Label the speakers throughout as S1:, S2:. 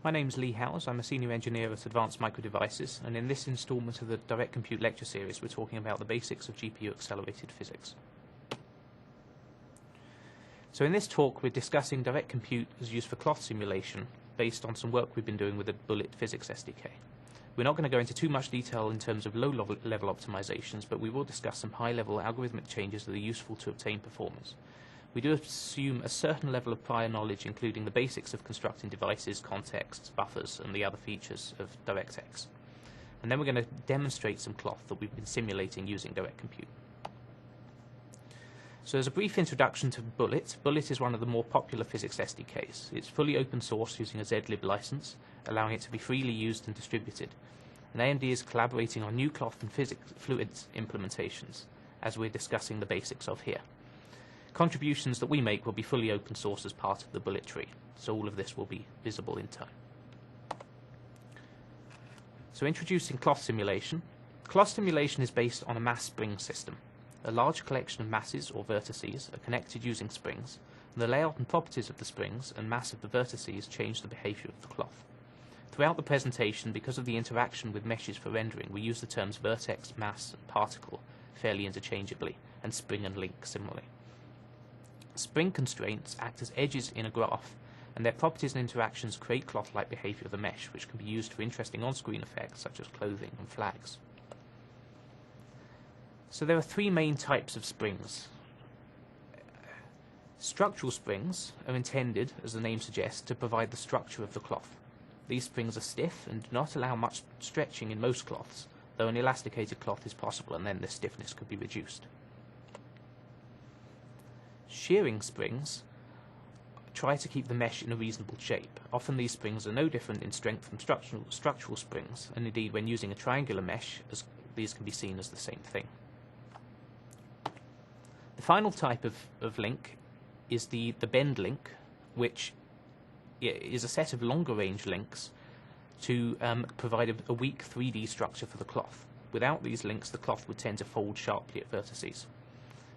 S1: My name is Lee Howes. I'm a Senior Engineer at Advanced Micro Devices, and in this instalment of the Direct Compute lecture series we're talking about the basics of GPU accelerated physics. So in this talk we're discussing Direct Compute as used for cloth simulation based on some work we've been doing with the Bullet Physics SDK. We're not going to go into too much detail in terms of low-level optimizations, but we will discuss some high-level algorithmic changes that are useful to obtain performance. We do assume a certain level of prior knowledge, including the basics of constructing devices, contexts, buffers, and the other features of DirectX. And then we're going to demonstrate some cloth that we've been simulating using Direct Compute. So as a brief introduction to Bullet, Bullet is one of the more popular physics SDKs. It's fully open source using a zlib license, allowing it to be freely used and distributed. And AMD is collaborating on new cloth and physics fluids implementations, as we're discussing the basics of here. Contributions that we make will be fully open source as part of the Bullet tree, so all of this will be visible in time. So introducing cloth simulation. Cloth simulation is based on a mass spring system. A large collection of masses or vertices are connected using springs, and the layout and properties of the springs and mass of the vertices change the behavior of the cloth. Throughout the presentation, because of the interaction with meshes for rendering, we use the terms vertex, mass, and particle fairly interchangeably, and spring and link similarly. Spring constraints act as edges in a graph, and their properties and interactions create cloth-like behavior of the mesh, which can be used for interesting on-screen effects such as clothing and flags. So there are three main types of springs. Structural springs are intended, as the name suggests, to provide the structure of the cloth. These springs are stiff and do not allow much stretching in most cloths, though an elasticated cloth is possible, and then the stiffness could be reduced. Shearing springs try to keep the mesh in a reasonable shape. Often these springs are no different in strength from structural springs, and indeed when using a triangular mesh, these can be seen as the same thing. The final type of link is the bend link, which is a set of longer range links to provide a weak 3D structure for the cloth. Without these links, the cloth would tend to fold sharply at vertices.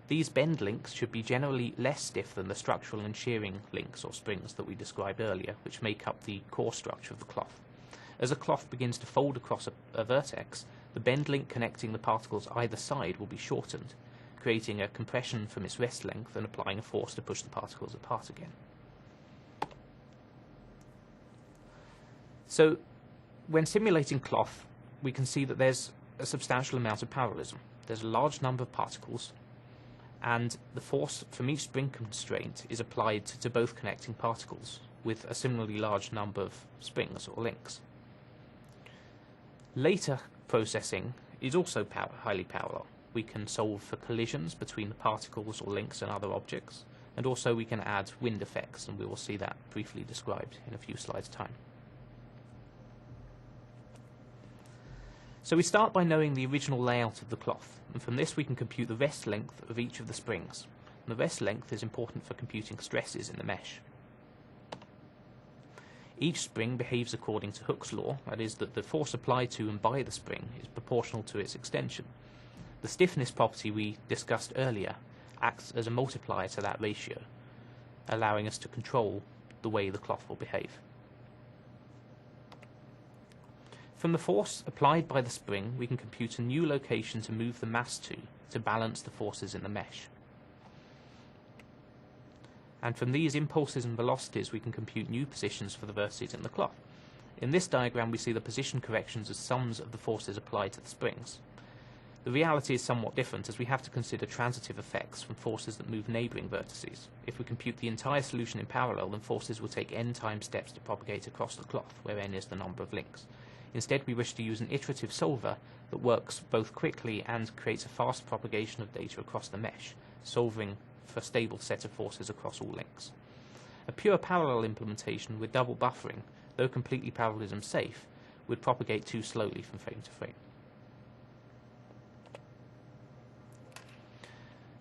S1: These bend links should be generally less stiff than the structural and shearing links or springs that we described earlier, which make up the core structure of the cloth. As a cloth begins to fold across a vertex, the bend link connecting the particles either side will be shortened, creating a compression from its rest length and applying a force to push the particles apart again. So, when simulating cloth, we can see that there's a substantial amount of parallelism. There's a large number of particles, and the force from each spring constraint is applied to both connecting particles, with a similarly large number of springs or links. Later processing is also highly parallel. We can solve for collisions between the particles or links and other objects, and also we can add wind effects, and we will see that briefly described in a few slides' time. So we start by knowing the original layout of the cloth, and from this we can compute the rest length of each of the springs. And the rest length is important for computing stresses in the mesh. Each spring behaves according to Hooke's law, that is, that the force applied to and by the spring is proportional to its extension. The stiffness property we discussed earlier acts as a multiplier to that ratio, allowing us to control the way the cloth will behave. From the force applied by the spring, we can compute a new location to move the mass to balance the forces in the mesh. And from these impulses and velocities, we can compute new positions for the vertices in the cloth. In this diagram, we see the position corrections as sums of the forces applied to the springs. The reality is somewhat different, as we have to consider transitive effects from forces that move neighbouring vertices. If we compute the entire solution in parallel, then forces will take n time steps to propagate across the cloth, where n is the number of links. Instead, we wish to use an iterative solver that works both quickly and creates a fast propagation of data across the mesh, solving for a stable set of forces across all links. A pure parallel implementation with double buffering, though completely parallelism safe, would propagate too slowly from frame to frame.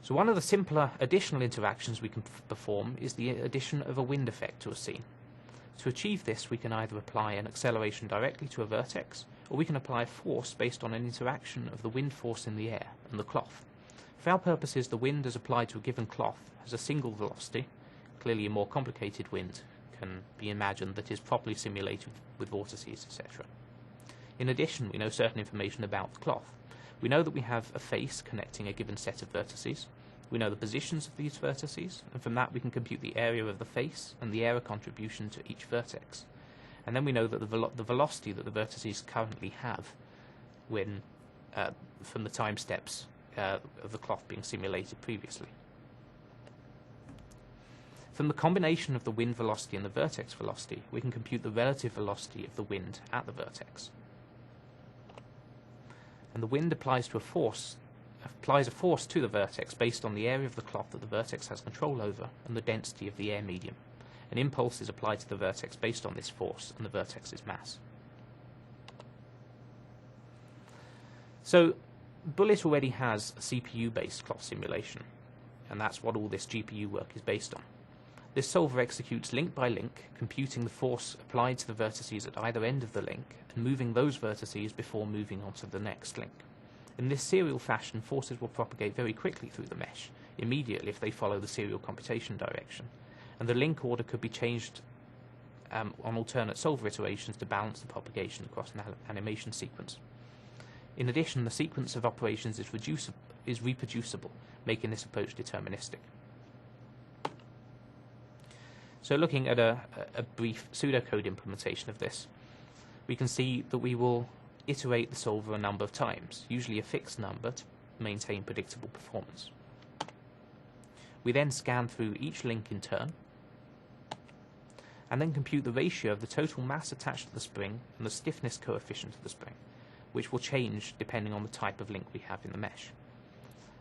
S1: So one of the simpler additional interactions we can perform is the addition of a wind effect to a scene. To achieve this, we can either apply an acceleration directly to a vertex, or we can apply a force based on an interaction of the wind force in the air and the cloth. For our purposes, the wind as applied to a given cloth has a single velocity. Clearly a more complicated wind can be imagined that is properly simulated with vortices, etc. In addition, we know certain information about the cloth. We know that we have a face connecting a given set of vertices. We know the positions of these vertices, and from that we can compute the area of the face and the error contribution to each vertex. And then we know that the velocity that the vertices currently have when from the time steps of the cloth being simulated previously. From the combination of the wind velocity and the vertex velocity, we can compute the relative velocity of the wind at the vertex. And the wind applies a force to the vertex based on the area of the cloth that the vertex has control over and the density of the air medium. An impulse is applied to the vertex based on this force and the vertex's mass. So, Bullet already has a CPU-based cloth simulation, and that's what all this GPU work is based on. This solver executes link by link, computing the force applied to the vertices at either end of the link, and moving those vertices before moving on to the next link. In this serial fashion, forces will propagate very quickly through the mesh, immediately if they follow the serial computation direction, and the link order could be changed on alternate solver iterations to balance the propagation across an animation sequence. In addition, the sequence of operations is reproducible, making this approach deterministic. So looking at a brief pseudocode implementation of this, we can see that we will iterate the solver a number of times, usually a fixed number to maintain predictable performance. We then scan through each link in turn, and then compute the ratio of the total mass attached to the spring and the stiffness coefficient of the spring, which will change depending on the type of link we have in the mesh.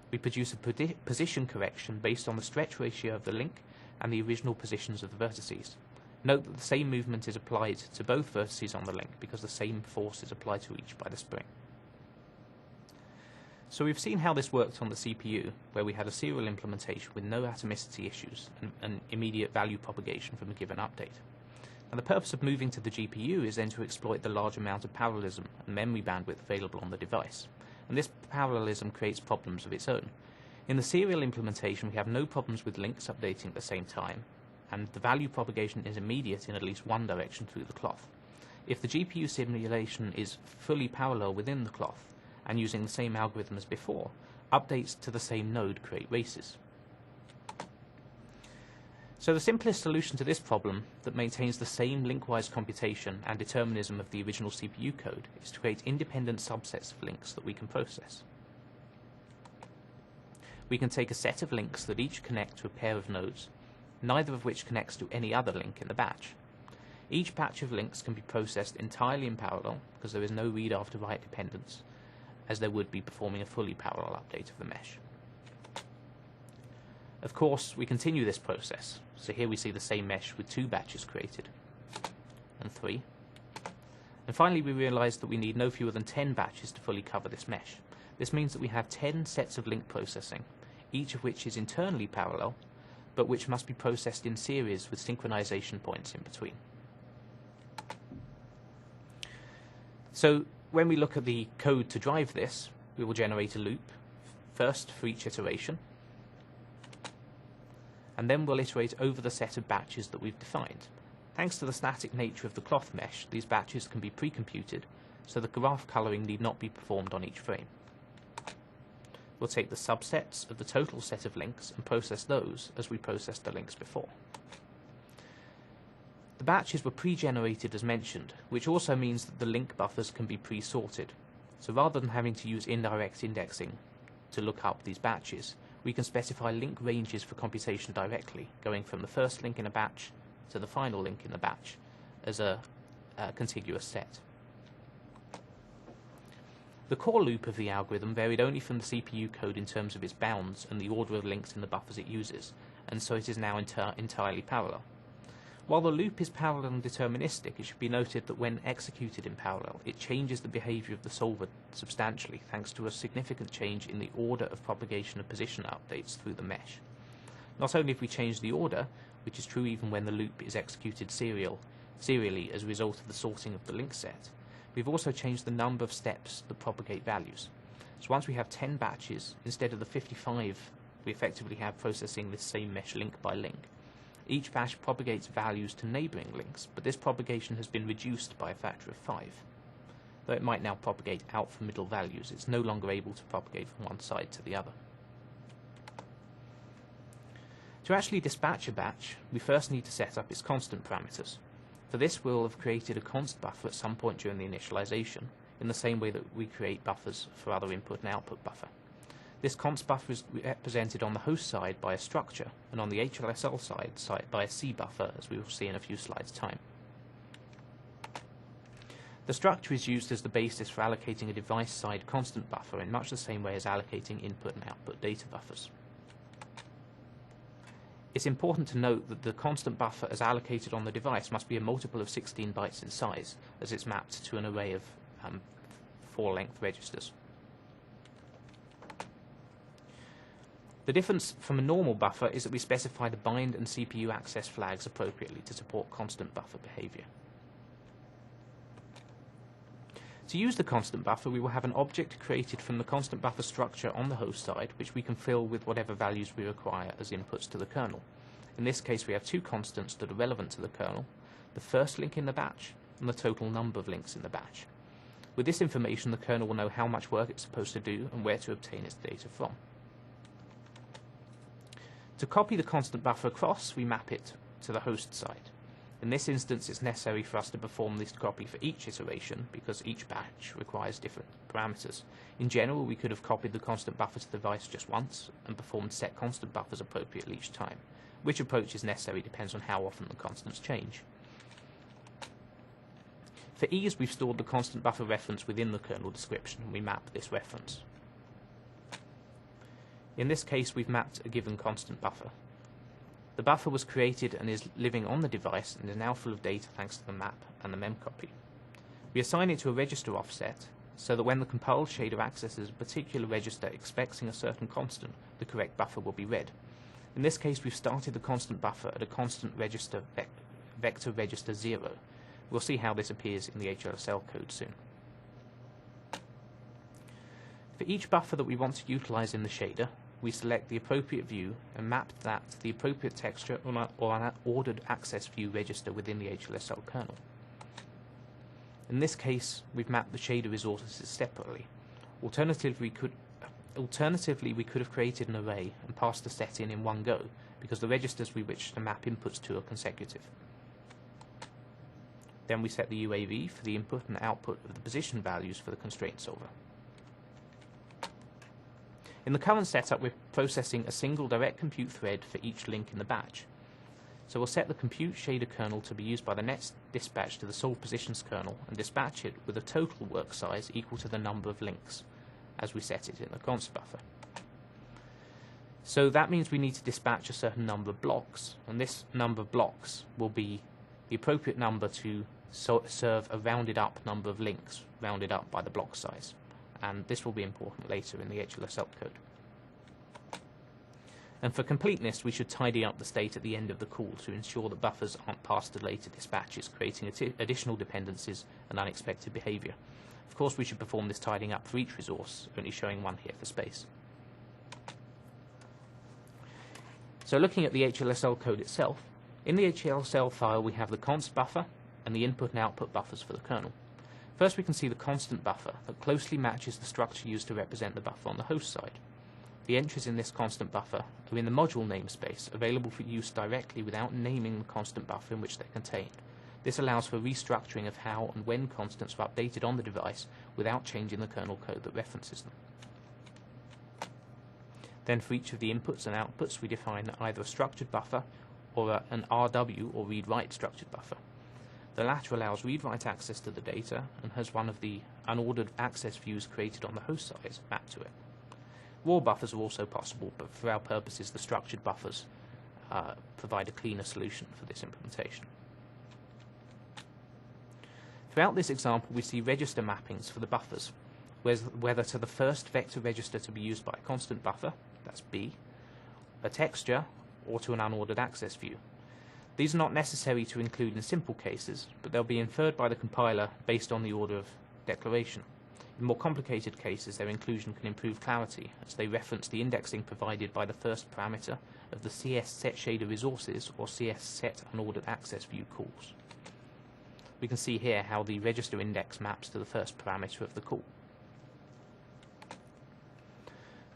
S1: We produce a position correction based on the stretch ratio of the link and the original positions of the vertices. Note that the same movement is applied to both vertices on the link because the same force is applied to each by the spring. So we've seen how this worked on the CPU, where we had a serial implementation with no atomicity issues and immediate value propagation from a given update. And the purpose of moving to the GPU is then to exploit the large amount of parallelism and memory bandwidth available on the device. And this parallelism creates problems of its own. In the serial implementation, we have no problems with links updating at the same time, and the value propagation is immediate in at least one direction through the cloth. If the GPU simulation is fully parallel within the cloth, and using the same algorithm as before, updates to the same node create races. So the simplest solution to this problem that maintains the same link-wise computation and determinism of the original CPU code is to create independent subsets of links that we can process. We can take a set of links that each connect to a pair of nodes, neither of which connects to any other link in the batch. Each batch of links can be processed entirely in parallel because there is no read after write dependence, as there would be performing a fully parallel update of the mesh. Of course, we continue this process, so here we see the same mesh with 2 batches created, and 3. And finally we realize that we need no fewer than 10 batches to fully cover this mesh. This means that we have 10 sets of link processing, each of which is internally parallel, but which must be processed in series with synchronization points in between. So when we look at the code to drive this, we will generate a loop, first for each iteration, and then we'll iterate over the set of batches that we've defined. Thanks to the static nature of the cloth mesh, these batches can be pre-computed, so the graph coloring need not be performed on each frame. We'll take the subsets of the total set of links and process those as we processed the links before. The batches were pre-generated as mentioned, which also means that the link buffers can be pre-sorted. So rather than having to use indirect indexing to look up these batches, we can specify link ranges for computation directly, going from the first link in a batch to the final link in the batch as a contiguous set. The core loop of the algorithm varied only from the CPU code in terms of its bounds and the order of links in the buffers it uses, and so it is now entirely parallel. While the loop is parallel and deterministic, it should be noted that when executed in parallel, it changes the behavior of the solver substantially thanks to a significant change in the order of propagation of position updates through the mesh. Not only have we changed the order, which is true even when the loop is executed serially as a result of the sorting of the link set, we've also changed the number of steps that propagate values. So once we have 10 batches, instead of the 55 we effectively have processing this same mesh link by link, each batch propagates values to neighbouring links, but this propagation has been reduced by a factor of 5. Though it might now propagate out from middle values, it's no longer able to propagate from one side to the other. To actually dispatch a batch, we first need to set up its constant parameters. For this, we'll have created a const buffer at some point during the initialization, in the same way that we create buffers for other input and output buffer. This const buffer is represented on the host side by a structure, and on the HLSL side by a C buffer, as we will see in a few slides' time. The structure is used as the basis for allocating a device-side constant buffer in much the same way as allocating input and output data buffers. It's important to note that the constant buffer as allocated on the device must be a multiple of 16 bytes in size, as it's mapped to an array of 4-length registers. The difference from a normal buffer is that we specify the bind and CPU access flags appropriately to support constant buffer behavior. To use the constant buffer, we will have an object created from the constant buffer structure on the host side, which we can fill with whatever values we require as inputs to the kernel. In this case, we have two constants that are relevant to the kernel, the first link in the batch and the total number of links in the batch. With this information, the kernel will know how much work it's supposed to do and where to obtain its data from. To copy the constant buffer across, we map it to the host side. In this instance, it's necessary for us to perform this copy for each iteration because each batch requires different parameters. In general, we could have copied the constant buffer to the device just once and performed set constant buffers appropriately each time. Which approach is necessary depends on how often the constants change. For ease, we've stored the constant buffer reference within the kernel description, and we map this reference. In this case, we've mapped a given constant buffer. The buffer was created and is living on the device and is now full of data thanks to the map and the memcopy. We assign it to a register offset so that when the compiled shader accesses a particular register expecting a certain constant, the correct buffer will be read. In this case, we've started the constant buffer at a constant register vector register 0. We'll see how this appears in the HLSL code soon. For each buffer that we want to utilize in the shader, we select the appropriate view and map that to the appropriate texture or an ordered access view register within the HLSL kernel. In this case, we've mapped the shader resources separately. Alternatively, we could have created an array and passed the set in one go, because the registers we wish to map inputs to are consecutive. Then we set the UAV for the input and output of the position values for the constraint solver. In the current setup, we're processing a single direct compute thread for each link in the batch. So we'll set the compute shader kernel to be used by the next dispatch to the solve positions kernel and dispatch it with a total work size equal to the number of links, as we set it in the const buffer. So that means we need to dispatch a certain number of blocks, and this number of blocks will be the appropriate number to serve a rounded up number of links, rounded up by the block size. And this will be important later in the HLSL code. And for completeness, we should tidy up the state at the end of the call to ensure that buffers aren't passed to later dispatches, creating additional dependencies and unexpected behavior. Of course, we should perform this tidying up for each resource, only showing one here for space. So looking at the HLSL code itself, in the HLSL file we have the const buffer and the input and output buffers for the kernel. First, we can see the constant buffer that closely matches the structure used to represent the buffer on the host side. The entries in this constant buffer are in the module namespace, available for use directly without naming the constant buffer in which they're contained. This allows for restructuring of how and when constants are updated on the device without changing the kernel code that references them. Then for each of the inputs and outputs, we define either a structured buffer or an RW or read-write structured buffer. The latter allows read-write access to the data and has one of the unordered access views created on the host side mapped to it. Raw buffers are also possible, but for our purposes, the structured buffers provide a cleaner solution for this implementation. Throughout this example, we see register mappings for the buffers, whether to the first vector register to be used by a constant buffer, that's B, a texture, or to an unordered access view. These are not necessary to include in simple cases, but they'll be inferred by the compiler based on the order of declaration. In more complicated cases, their inclusion can improve clarity, as they reference the indexing provided by the first parameter of the CS set shader resources or CS set unordered access view calls. We can see here how the register index maps to the first parameter of the call.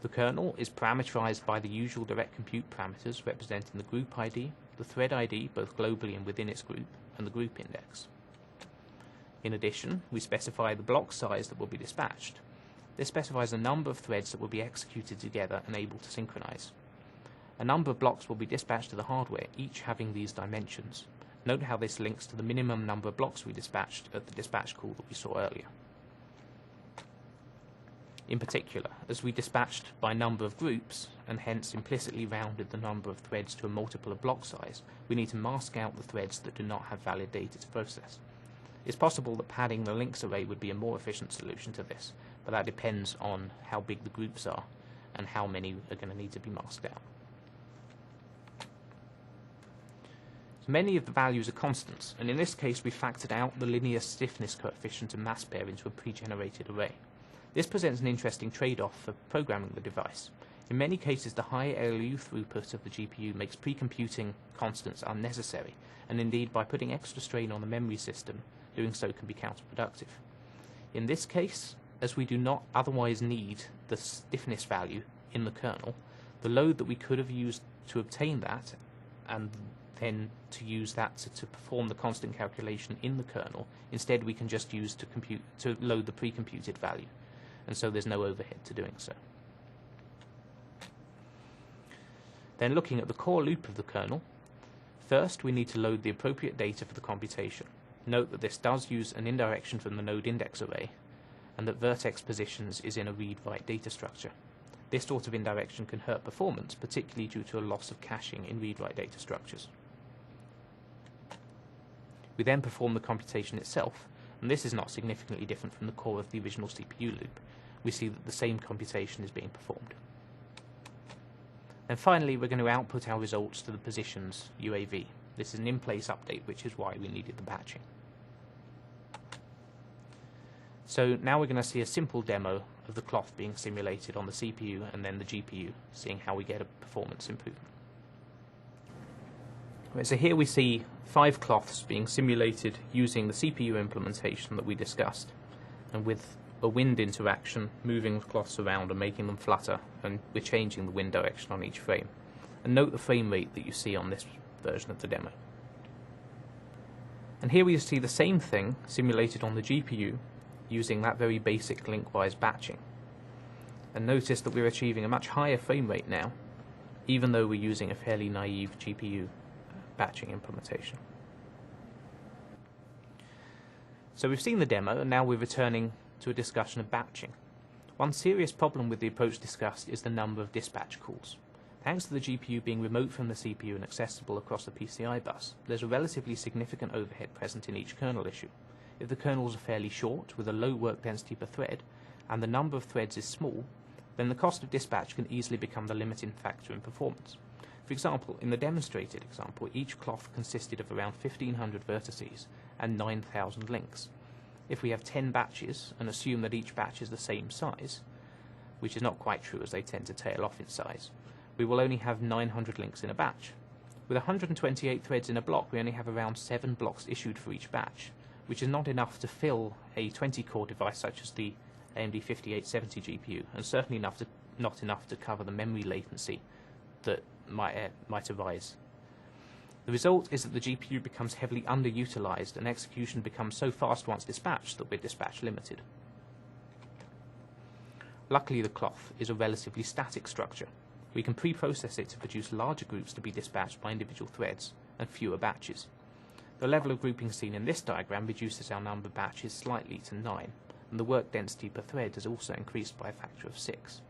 S1: The kernel is parameterized by the usual direct compute parameters representing the group ID, the thread ID both globally and within its group, and the group index. In addition, we specify the block size that will be dispatched. This specifies the number of threads that will be executed together and able to synchronize. A number of blocks will be dispatched to the hardware, each having these dimensions. Note how this links to the minimum number of blocks we dispatched at the dispatch call that we saw earlier. In particular, as we dispatched by number of groups, and hence implicitly rounded the number of threads to a multiple of block size, we need to mask out the threads that do not have valid data to process. It's possible that padding the links array would be a more efficient solution to this, but that depends on how big the groups are and how many are going to need to be masked out. Many of the values are constants, and in this case we factored out the linear stiffness coefficient and mass pair into a pre-generated array. This presents an interesting trade-off for programming the device. In many cases, the high ALU throughput of the GPU makes pre-computing constants unnecessary, and indeed by putting extra strain on the memory system, doing so can be counterproductive. In this case, as we do not otherwise need the stiffness value in the kernel, the load that we could have used to obtain that, and then to use that to perform the constant calculation in the kernel, instead we can just use to load the pre-computed value, and so there's no overhead to doing so. Then looking at the core loop of the kernel, first we need to load the appropriate data for the computation. Note that this does use an indirection from the node index array, and that vertex positions is in a read-write data structure. This sort of indirection can hurt performance, particularly due to a loss of caching in read-write data structures. We then perform the computation itself, and this is not significantly different from the core of the original CPU loop. We see that the same computation is being performed. And finally, we're going to output our results to the positions UAV. This is an in-place update, which is why we needed the batching. So now we're going to see a simple demo of the cloth being simulated on the CPU and then the GPU, seeing how we get a performance improvement. Right, so here we see 5 cloths being simulated using the CPU implementation that we discussed, and with a wind interaction, moving the cloths around and making them flutter, and we're changing the wind direction on each frame. And note the frame rate that you see on this version of the demo. And here we see the same thing simulated on the GPU using that very basic link-wise batching. And notice that we're achieving a much higher frame rate now, even though we're using a fairly naive GPU batching implementation. So we've seen the demo, and now we're returning to a discussion of batching. One serious problem with the approach discussed is the number of dispatch calls. Thanks to the GPU being remote from the CPU and accessible across the PCI bus, there's a relatively significant overhead present in each kernel issue. If the kernels are fairly short, with a low work density per thread, and the number of threads is small, then the cost of dispatch can easily become the limiting factor in performance. For example, in the demonstrated example, each cloth consisted of around 1,500 vertices and 9,000 links. If we have 10 batches and assume that each batch is the same size, which is not quite true as they tend to tail off in size, we will only have 900 links in a batch. With 128 threads in a block, we only have around 7 blocks issued for each batch, which is not enough to fill a 20-core device such as the AMD 5870 GPU, and certainly not enough to cover the memory latency that might arise. The result is that the GPU becomes heavily underutilized and execution becomes so fast once dispatched that we're dispatch limited. Luckily, the cloth is a relatively static structure. We can pre-process it to produce larger groups to be dispatched by individual threads and fewer batches. The level of grouping seen in this diagram reduces our number of batches slightly to 9, and the work density per thread has also increased by a factor of 6.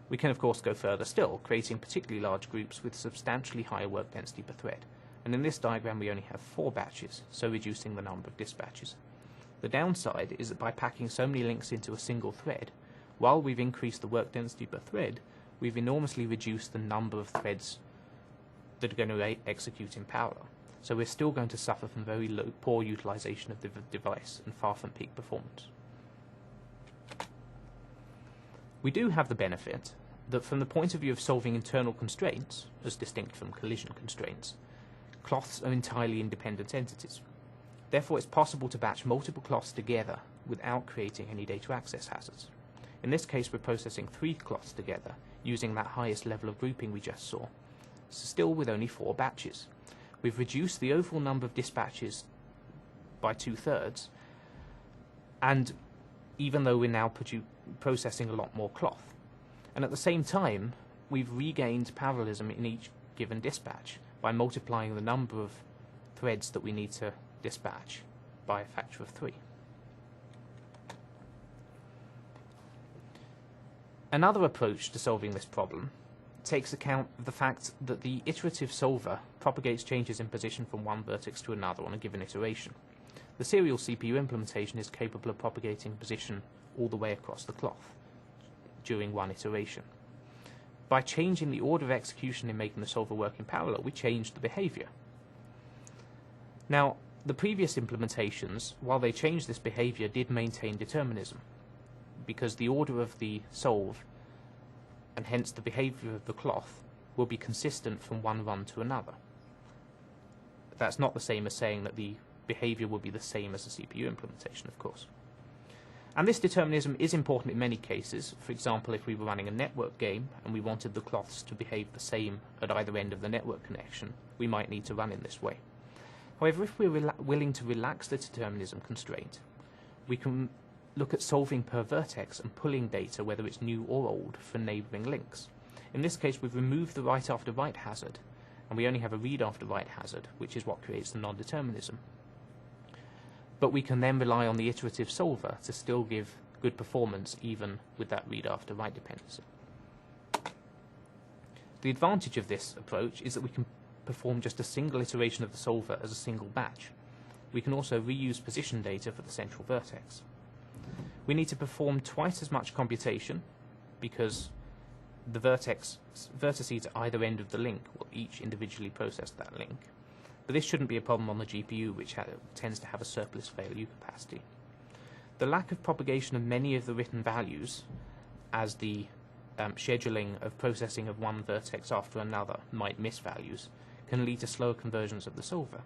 S1: We can of course go further still, creating particularly large groups with substantially higher work density per thread, and in this diagram we only have 4 batches, so reducing the number of dispatches. The downside is that by packing so many links into a single thread, while we've increased the work density per thread, we've enormously reduced the number of threads that are going to execute in parallel. so we're still going to suffer from very poor utilization of the device and far from peak performance. We do have the benefit that from the point of view of solving internal constraints, as distinct from collision constraints, cloths are entirely independent entities. Therefore, it's possible to batch multiple cloths together without creating any data access hazards. In this case, we're processing 3 cloths together using that highest level of grouping we just saw, so still with only 4 batches. We've reduced the overall number of dispatches by 2/3, and even though we're now processing a lot more cloth. And at the same time, we've regained parallelism in each given dispatch by multiplying the number of threads that we need to dispatch by a factor of 3. Another approach to solving this problem takes account of the fact that the iterative solver propagates changes in position from one vertex to another on a given iteration. The serial CPU implementation is capable of propagating position all the way across the cloth during one iteration. By changing the order of execution in making the solver work in parallel, we changed the behavior. Now, the previous implementations, while they changed this behavior, did maintain determinism, because the order of the solve, and hence the behavior of the cloth, will be consistent from one run to another. That's not the same as saying that the behavior will be the same as the CPU implementation, of course. And this determinism is important in many cases. For example, if we were running a network game and we wanted the cloths to behave the same at either end of the network connection, we might need to run in this way. However, if we're willing to relax the determinism constraint, we can look at solving per vertex and pulling data, whether it's new or old, from neighboring links. In this case, we've removed the write after write hazard, and we only have a read after write hazard, which is what creates the non-determinism. But we can then rely on the iterative solver to still give good performance even with that read after write dependency. The advantage of this approach is that we can perform just a single iteration of the solver as a single batch. We can also reuse position data for the central vertex. We need to perform twice as much computation because the vertices at either end of the link will each individually process that link. But this shouldn't be a problem on the GPU, which tends to have a surplus failure capacity. The lack of propagation of many of the written values, as the scheduling of processing of one vertex after another might miss values, can lead to slower conversions of the solver.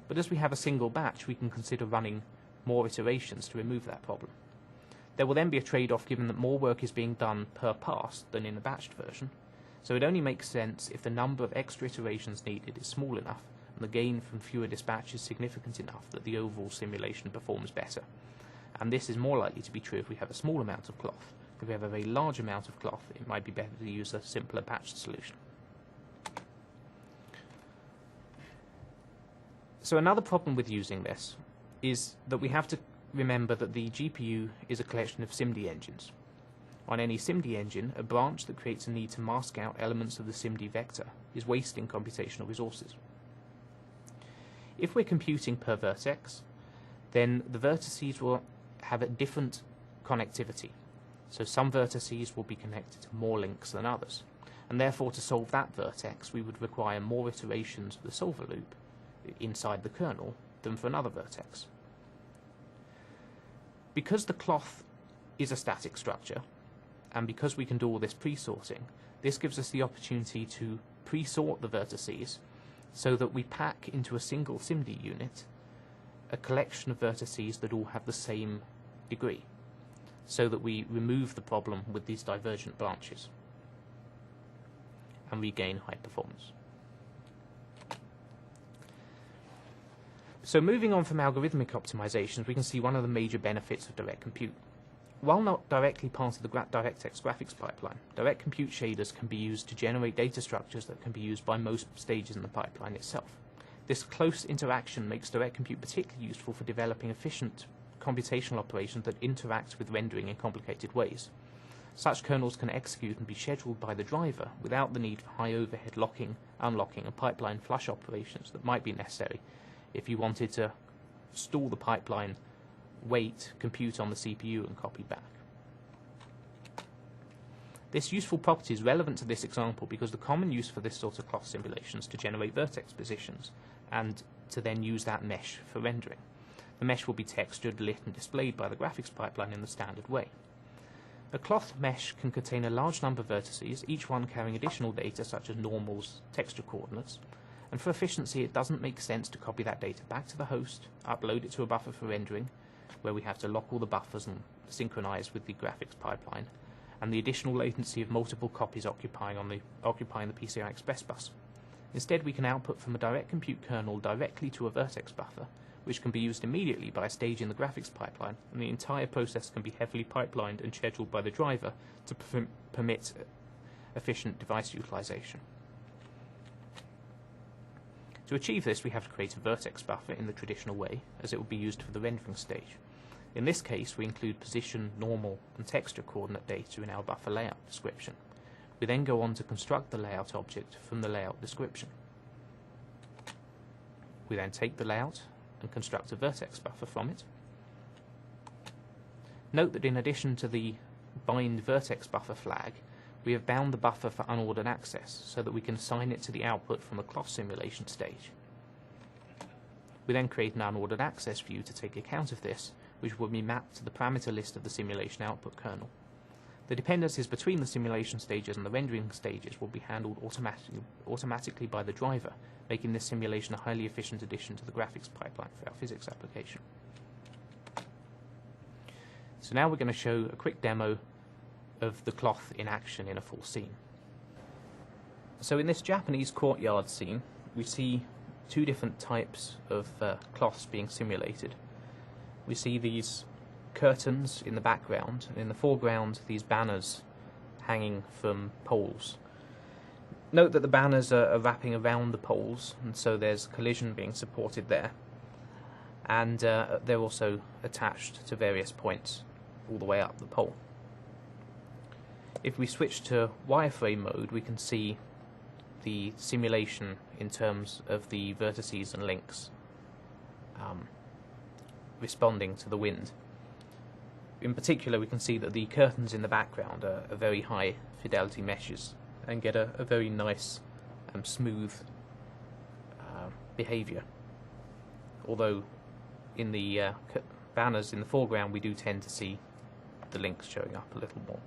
S1: But as we have a single batch, we can consider running more iterations to remove that problem. There will then be a trade-off given that more work is being done per pass than in a batched version, so it only makes sense if the number of extra iterations needed is small enough and the gain from fewer dispatches significant enough that the overall simulation performs better. And this is more likely to be true if we have a small amount of cloth. If we have a very large amount of cloth, it might be better to use a simpler batched solution. So another problem with using this is that we have to remember that the GPU is a collection of SIMD engines. On any SIMD engine, a branch that creates a need to mask out elements of the SIMD vector is wasting computational resources. If we're computing per vertex, then the vertices will have a different connectivity. So some vertices will be connected to more links than others. And therefore, to solve that vertex, we would require more iterations of the solver loop inside the kernel than for another vertex. Because the cloth is a static structure, and because we can do all this pre-sorting, this gives us the opportunity to pre-sort the vertices so that we pack into a single SIMD unit a collection of vertices that all have the same degree, so that we remove the problem with these divergent branches and regain high performance. So moving on from algorithmic optimizations, we can see one of the major benefits of direct compute. While not directly part of the DirectX graphics pipeline, direct compute shaders can be used to generate data structures that can be used by most stages in the pipeline itself. This close interaction makes direct compute particularly useful for developing efficient computational operations that interact with rendering in complicated ways. Such kernels can execute and be scheduled by the driver without the need for high overhead locking, unlocking, and pipeline flush operations that might be necessary if you wanted to stall the pipeline, wait, compute on the CPU, and copy back. This useful property is relevant to this example because the common use for this sort of cloth simulations to generate vertex positions and to then use that mesh for rendering. The mesh will be textured, lit, and displayed by the graphics pipeline in the standard way. A cloth mesh can contain a large number of vertices, each one carrying additional data such as normals, texture coordinates, and for efficiency it doesn't make sense to copy that data back to the host, upload it to a buffer for rendering, where we have to lock all the buffers and synchronize with the graphics pipeline, and the additional latency of multiple copies occupying the PCI Express bus. Instead, we can output from a direct compute kernel directly to a vertex buffer, which can be used immediately by a stage in the graphics pipeline, and the entire process can be heavily pipelined and scheduled by the driver to permit efficient device utilization. To achieve this, we have to create a vertex buffer in the traditional way, as it will be used for the rendering stage. In this case, we include position, normal, and texture coordinate data in our buffer layout description. We then go on to construct the layout object from the layout description. We then take the layout and construct a vertex buffer from it. Note that in addition to the bind vertex buffer flag, we have bound the buffer for unordered access so that we can assign it to the output from the cloth simulation stage. We then create an unordered access view to take account of this, which will be mapped to the parameter list of the simulation output kernel. The dependencies between the simulation stages and the rendering stages will be handled automatically by the driver, making this simulation a highly efficient addition to the graphics pipeline for our physics application. So now we're going to show a quick demo of the cloth in action in a full scene. So in this Japanese courtyard scene, we see two different types of cloths being simulated. We see these curtains in the background, and in the foreground these banners hanging from poles. Note that the banners are wrapping around the poles, and so there's collision being supported there, and they're also attached to various points all the way up the pole. If we switch to wireframe mode, we can see the simulation in terms of the vertices and links responding to the wind. In particular, we can see that the curtains in the background are very high fidelity meshes and get a very nice smooth behavior. Although in the banners in the foreground we do tend to see the links showing up a little more.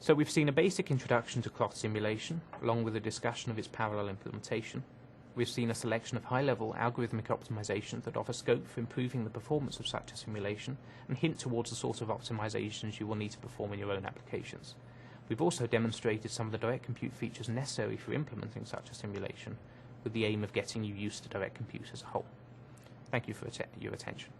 S1: So we've seen a basic introduction to cloth simulation, along with a discussion of its parallel implementation. We've seen a selection of high-level algorithmic optimizations that offer scope for improving the performance of such a simulation and hint towards the sort of optimizations you will need to perform in your own applications. We've also demonstrated some of the direct compute features necessary for implementing such a simulation, with the aim of getting you used to direct compute as a whole. Thank you for your attention.